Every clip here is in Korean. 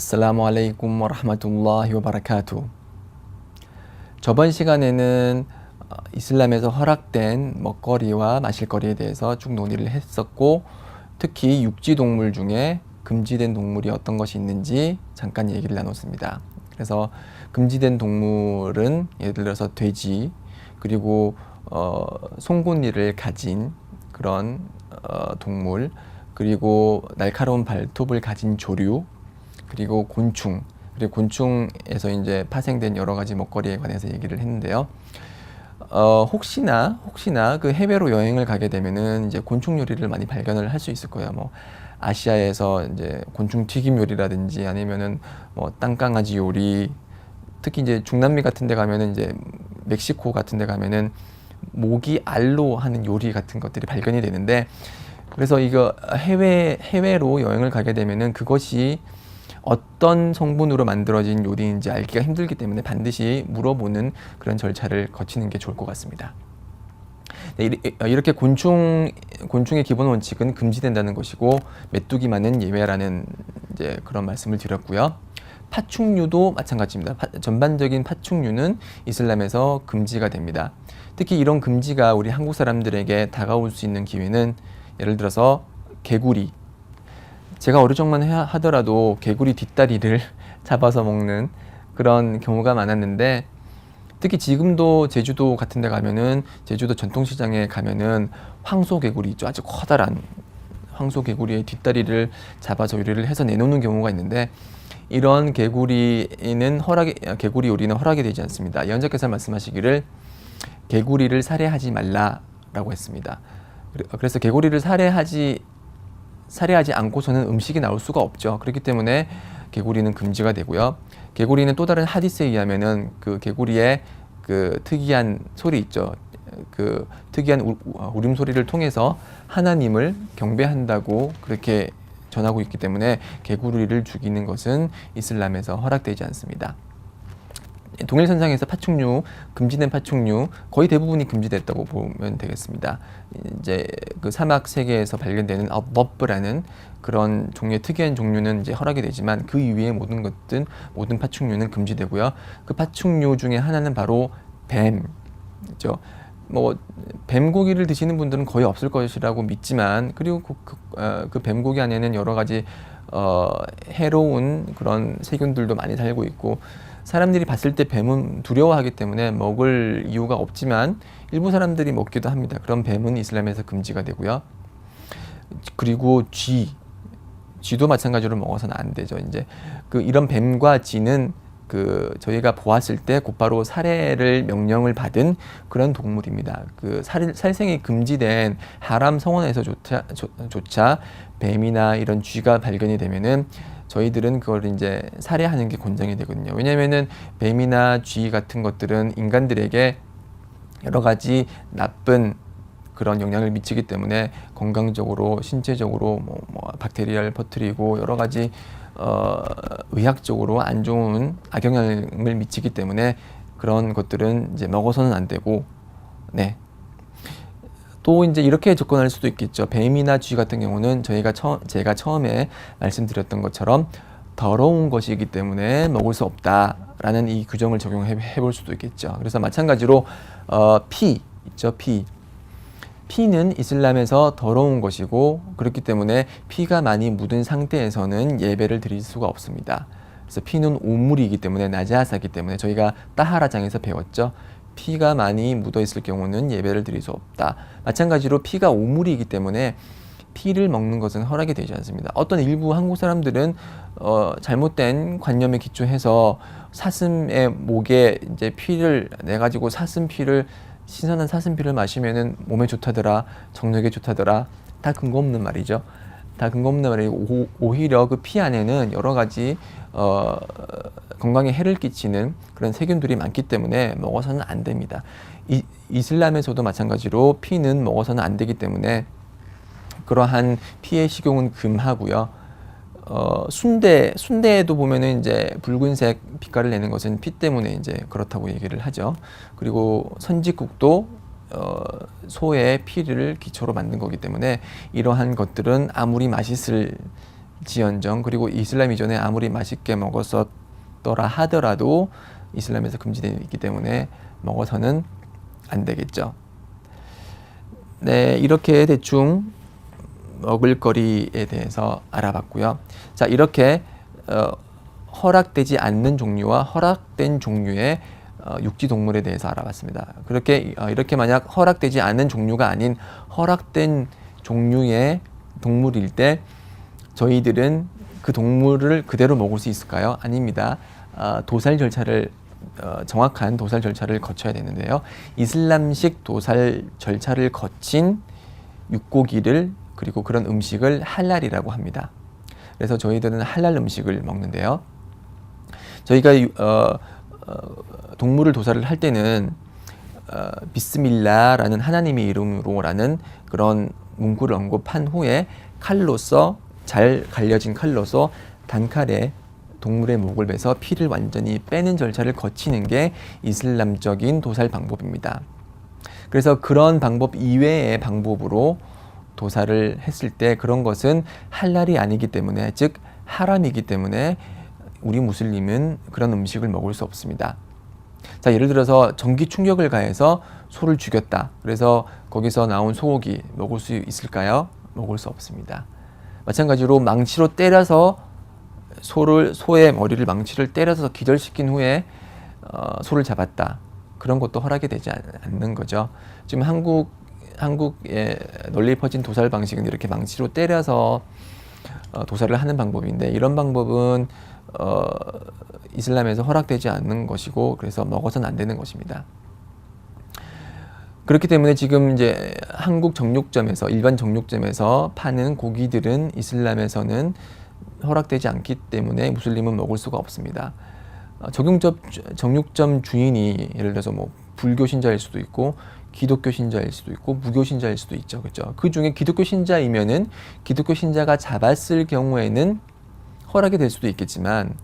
아슬라무 알레이쿰 와라흐마툴라히 와바라카투. 저번 시간에는 이슬람에서 허락된 먹거리와 마실거리에 대해서 쭉 논의를 했었고, 특히 육지 동물 중에 금지된 동물이 어떤 것이 있는지 잠깐 얘기를 나눴습니다. 그래서 금지된 동물은 예를 들어서 돼지, 그리고 송곳니를 가진 그런 동물, 그리고 날카로운 발톱을 가진 조류, 그리고 곤충, 그리고 곤충에서 이제 파생된 여러 가지 먹거리에 관해서 얘기를 했는데요. 혹시나 그 해외로 여행을 가게 되면은 이제 곤충 요리를 많이 발견을 할 수 있을 거예요. 뭐 아시아에서 이제 곤충 튀김 요리라든지 아니면은 뭐 땅강아지 요리, 특히 이제 중남미 같은 데 가면은 이제 멕시코 같은 데 가면은 모기 알로 하는 요리 같은 것들이 발견이 되는데, 그래서 이거 해외로 여행을 가게 되면은 그것이 어떤 성분으로 만들어진 요리인지 알기가 힘들기 때문에 반드시 물어보는 그런 절차를 거치는 게 좋을 것 같습니다. 네, 이렇게 곤충의 기본 원칙은 금지된다는 것이고, 메뚜기만은 예외라는 이제 그런 말씀을 드렸고요. 파충류도 마찬가지입니다. 전반적인 파충류는 이슬람에서 금지가 됩니다. 특히 이런 금지가 우리 한국 사람들에게 다가올 수 있는 기회는, 예를 들어서 개구리, 제가 어릴 적만 하더라도 개구리 뒷다리를 잡아서 먹는 그런 경우가 많았는데, 특히 지금도 제주도 같은 데 가면은, 제주도 전통시장에 가면은 황소개구리 있죠. 아주 커다란 황소개구리의 뒷다리를 잡아서 요리를 해서 내놓는 경우가 있는데, 이런 개구리 요리는 허락이 되지 않습니다. 예언자께서 말씀하시기를 개구리를 살해하지 말라라고 했습니다. 그래서 개구리를 살해하지 않고서는 음식이 나올 수가 없죠. 그렇기 때문에 개구리는 금지가 되고요. 개구리는 또 다른 하디스에 의하면은 그 개구리의 그 특이한 소리 있죠. 그 특이한 울음소리를 통해서 하나님을 경배한다고 그렇게 전하고 있기 때문에 개구리를 죽이는 것은 이슬람에서 허락되지 않습니다. 동일선상에서 금지된 파충류 거의 대부분이 금지됐다고 보면 되겠습니다. 이제 그 사막 세계에서 발견되는 아버브라는 그런 종류의 특이한 종류는 이제 허락이 되지만, 그 이외의 모든 파충류는 금지되고요. 그 파충류 중에 하나는 바로 뱀이죠. 뭐 뱀고기를 드시는 분들은 거의 없을 것이라고 믿지만, 그리고 그 뱀고기 안에는 여러 가지 해로운 그런 세균들도 많이 살고 있고, 사람들이 봤을 때 뱀은 두려워하기 때문에 먹을 이유가 없지만 일부 사람들이 먹기도 합니다. 그런 뱀은 이슬람에서 금지가 되고요. 그리고 쥐도 마찬가지로 먹어서는 안 되죠. 이제 이런 뱀과 쥐는 저희가 보았을 때 곧바로 살해를 명령을 받은 그런 동물입니다. 살생이 금지된 하람 성원에서조차 뱀이나 이런 쥐가 발견이 되면은 저희들은 그걸 이제 살해하는 게 권장이 되거든요. 왜냐면은 뱀이나 쥐 같은 것들은 인간들에게 여러 가지 나쁜 그런 영향을 미치기 때문에 건강적으로, 신체적으로 뭐 박테리아를 퍼뜨리고 여러 가지 의학적으로 안 좋은 악영향을 미치기 때문에 그런 것들은 이제 먹어서는 안 되고, 네. 또 이제 이렇게 접근할 수도 있겠죠. 뱀이나 쥐 같은 경우는 제가 처음에 말씀드렸던 것처럼 더러운 것이기 때문에 먹을 수 없다라는 이 규정을 적용해 볼 수도 있겠죠. 그래서 마찬가지로 피 있죠. 피는 이슬람에서 더러운 것이고, 그렇기 때문에 피가 많이 묻은 상태에서는 예배를 드릴 수가 없습니다. 그래서 피는 오물이기 때문에, 나자사기 때문에 저희가 따하라장에서 배웠죠. 피가 많이 묻어 있을 경우는 예배를 드릴 수 없다. 마찬가지로 피가 오물이기 때문에 피를 먹는 것은 허락이 되지 않습니다. 어떤 일부 한국 사람들은 잘못된 관념에 기초해서 목에 이제 피를 내 가지고 신선한 사슴피를 마시면은 몸에 좋다더라, 정력에 좋다더라. 다 근거 없는 말이죠. 다 근거 없는 말이고, 오히려 그 피 안에는 여러 가지 건강에 해를 끼치는 그런 세균들이 많기 때문에 먹어서는 안 됩니다. 이슬람에서도 마찬가지로 피는 먹어서는 안 되기 때문에 그러한 피의 식용은 금하고요. 순대에도 보면은 이제 붉은색 빛깔을 내는 것은 피 때문에 이제 그렇다고 얘기를 하죠. 그리고 선지국도 소의 피를 기초로 만든 거기 때문에 이러한 것들은 아무리 맛있을 지연정, 그리고 이슬람 이전에 아무리 맛있게 먹었었더라 하더라도 이슬람에서 금지되어 있기 때문에 먹어서는 안 되겠죠. 네, 이렇게 대충 먹을거리에 대해서 알아봤고요. 자, 이렇게 허락되지 않는 종류와 허락된 종류의 육지 동물에 대해서 알아봤습니다. 이렇게 만약 허락되지 않는 종류가 아닌 허락된 종류의 동물일 때 저희들은 그 동물을 그대로 먹을 수 있을까요? 아닙니다. 정확한 도살 절차를 거쳐야 되는데요. 이슬람식 도살 절차를 거친 육고기를, 그리고 그런 음식을 할랄이라고 합니다. 그래서 저희들은 할랄 음식을 먹는데요. 저희가 동물을 도살을 할 때는 비스밀라라는 하나님의 이름으로라는 그런 문구를 언급한 후에 잘 갈려진 칼로서 단칼에 동물의 목을 베서 피를 완전히 빼는 절차를 거치는 게 이슬람적인 도살 방법입니다. 그래서 그런 방법 이외의 방법으로 도살을 했을 때 그런 것은 할랄이 아니기 때문에, 즉 하람이기 때문에 우리 무슬림은 그런 음식을 먹을 수 없습니다. 자, 예를 들어서 전기 충격을 가해서 소를 죽였다. 그래서 거기서 나온 소고기 먹을 수 있을까요? 먹을 수 없습니다. 마찬가지로 망치로 때려서 소의 머리를 망치를 때려서 기절시킨 후에 소를 잡았다. 그런 것도 허락이 되지 않는 거죠. 지금 한국에 널리 퍼진 도살 방식은 이렇게 망치로 때려서 도살을 하는 방법인데, 이런 방법은 이슬람에서 허락되지 않는 것이고, 그래서 먹어서는 안 되는 것입니다. 그렇기 때문에 지금 이제 일반 정육점에서 파는 고기들은 이슬람에서는 허락되지 않기 때문에 무슬림은 먹을 수가 없습니다. 정육점 주인이 예를 들어서 뭐 불교 신자일 수도 있고 기독교 신자일 수도 있고 무교 신자일 수도 있죠. 그렇죠? 그 중에 기독교 신자이면은 기독교 신자가 잡았을 경우에는 허락이 될 수도 있겠지만,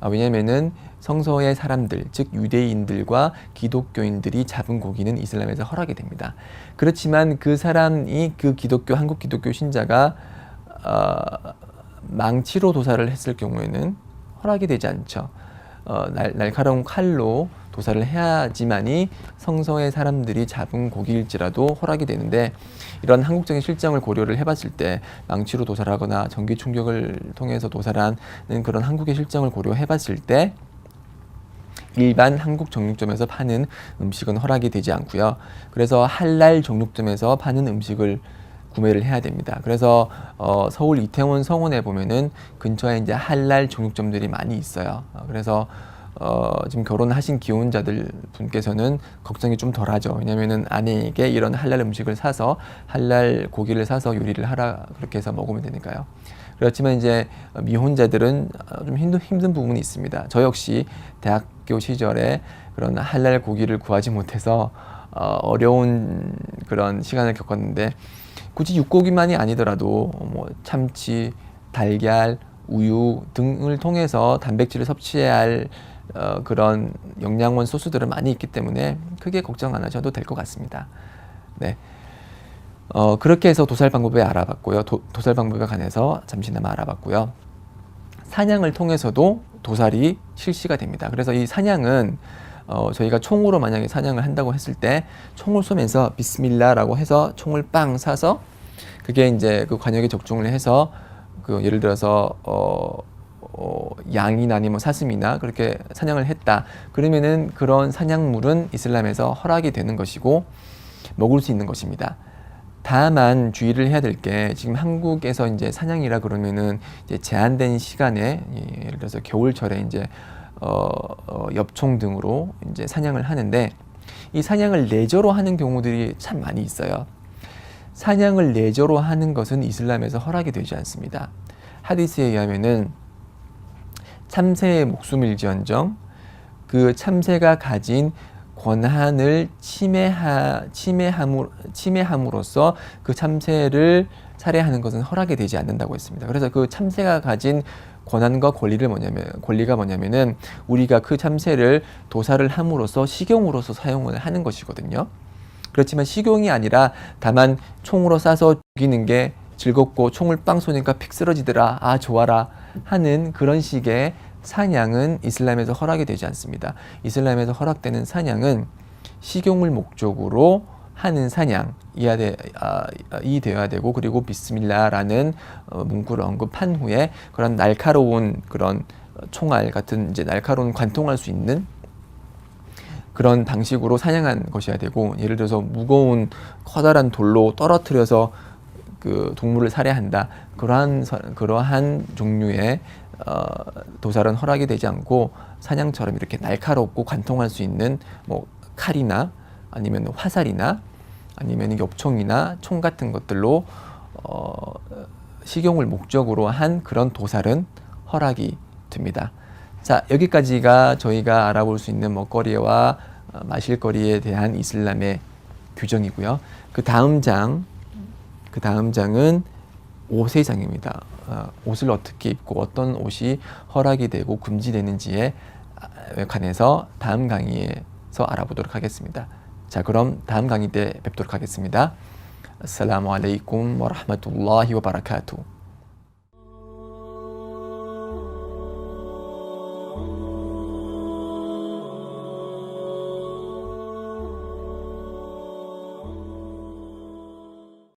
왜냐면은 성서의 사람들, 즉 유대인들과 기독교인들이 잡은 고기는 이슬람에서 허락이 됩니다. 그렇지만 그 사람이 한국 기독교 신자가 망치로 도살을 했을 경우에는 허락이 되지 않죠. 날카로운 칼로 도살을 해야지만이 성서의 사람들이 잡은 고기일지라도 허락이 되는데, 이런 한국적인 실정을 고려를 해봤을 때 망치로 도살하거나 전기 충격을 통해서 도살하는 그런 한국의 실정을 고려해봤을 때 일반 한국 정육점에서 파는 음식은 허락이 되지 않고요. 그래서 할랄 정육점에서 파는 음식을 구매를 해야 됩니다. 그래서 서울 이태원 성원에 보면은 근처에 이제 할랄 정육점들이 많이 있어요. 그래서 지금 결혼하신 기혼자들 분께서는 걱정이 좀 덜하죠. 왜냐면은 아내에게 이런 할랄 음식을 사서, 할랄 고기를 사서 요리를 하라, 그렇게 해서 먹으면 되니까요. 그렇지만 이제 미혼자들은 좀 힘든 부분이 있습니다. 저 역시 대학교 시절에 그런 할랄 고기를 구하지 못해서 어려운 그런 시간을 겪었는데, 굳이 육고기만이 아니더라도 뭐 참치, 달걀, 우유 등을 통해서 단백질을 섭취해야 할 그런 영양원 소스들은 많이 있기 때문에 크게 걱정 안 하셔도 될 것 같습니다. 네. 그렇게 해서 도살 방법을 알아봤고요. 도살 방법에 관해서 잠시나마 알아봤고요. 사냥을 통해서도 도살이 실시가 됩니다. 그래서 이 사냥은 저희가 총으로 만약에 사냥을 한다고 했을 때 총을 쏘면서 비스밀라라고 해서 총을 빵 쏴서, 그게 이제 그 관역에 적중을 해서 예를 들어서 양이나 아니면 사슴이나 그렇게 사냥을 했다. 그러면은 그런 사냥물은 이슬람에서 허락이 되는 것이고 먹을 수 있는 것입니다. 다만 주의를 해야 될 게, 지금 한국에서 이제 사냥이라 그러면은 이제 제한된 시간에, 예를 들어서 겨울철에 이제 엽총 등으로 이제 사냥을 하는데, 이 사냥을 레저로 하는 경우들이 참 많이 있어요. 사냥을 레저로 하는 것은 이슬람에서 허락이 되지 않습니다. 하디스에 의하면은 참새의 목숨일지언정 그 참새가 가진 권한을 침해함으로써 그 참새를 살해하는 것은 허락이 되지 않는다고 했습니다. 그래서 그 참새가 가진 권한과 권리가 뭐냐면은 우리가 그 참새를 도살을 함으로써 식용으로서 사용을 하는 것이거든요. 그렇지만 식용이 아니라 다만 총으로 쏴서 죽이는 게 즐겁고 총을 빵 쏘니까 픽 쓰러지더라, 아 좋아라 하는 그런 식의 사냥은 이슬람에서 허락이 되지 않습니다. 이슬람에서 허락되는 사냥은 식용을 목적으로 하는 사냥이 되어야 되고, 그리고 비스밀라라는 문구를 언급한 후에 그런 날카로운 그런 총알 같은 이제 날카로운 관통할 수 있는 그런 방식으로 사냥한 것이어야 되고, 예를 들어서 무거운 커다란 돌로 떨어뜨려서 그 동물을 살해한다, 그러한 종류의 도살은 허락이 되지 않고, 사냥처럼 이렇게 날카롭고 관통할 수 있는 뭐 칼이나 아니면 화살이나 아니면 엽총이나 총 같은 것들로 식용을 목적으로 한 그런 도살은 허락이 됩니다. 자, 여기까지가 저희가 알아볼 수 있는 먹거리와 마실거리에 대한 이슬람의 규정이고요. 그 다음 장은 옷의 장입니다. 옷을 어떻게 입고 어떤 옷이 허락이 되고 금지되는지에 관해서 다음 강의에서 알아보도록 하겠습니다. 자, 그럼 다음 강의 때 뵙도록 하겠습니다. 아스살라무 알aikum 와 라흐마투llahi 와 바라카투.